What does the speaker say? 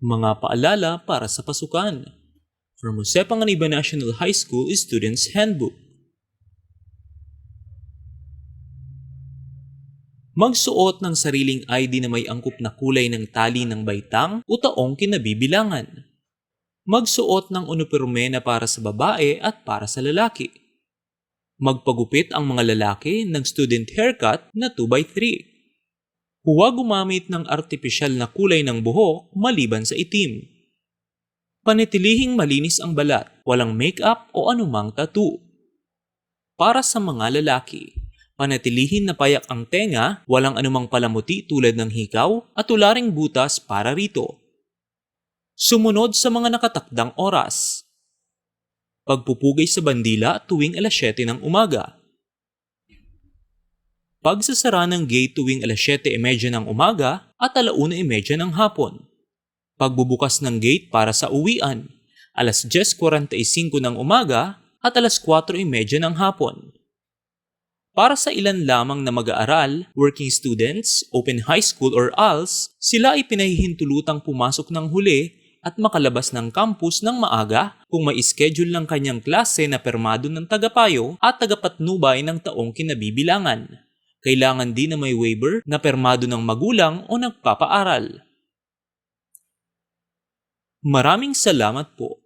Mga paalala para sa pasukan. From Jose Panganiban National High School Students Handbook. Magsuot ng sariling ID na may angkop na kulay ng tali ng baitang o taong kinabibilangan. Magsuot ng uniporme na para sa babae at para sa lalaki. Magpagupit ang mga lalaki ng student haircut na 2x3. Huwag gumamit ng artipisyal na kulay ng buhok maliban sa itim. Panitilihing malinis ang balat, walang makeup o anumang tattoo. Para sa mga lalaki, panatilihin na payak ang tenga, walang anumang palamuti tulad ng hikaw at tularing butas para rito. Sumunod sa mga nakatakdang oras. Pagpupugay sa bandila tuwing alas 7 ng umaga. Pagsasara ng gate tuwing alas 7:30 ng umaga at 1:30 ng hapon. Pagbubukas ng gate para sa uwian, alas 10:45 ng umaga at alas 4:30 ng hapon. Para sa ilan lamang na mag-aaral, working students, open high school or ALS, sila ay pinahihintulutang pumasok ng huli at makalabas ng campus ng maaga kung may schedule ng kanyang klase na permado ng tagapayo at tagapatnubay ng taong kinabibilangan. Kailangan din na may waiver na permado ng magulang o nagpapaaral. Maraming salamat po.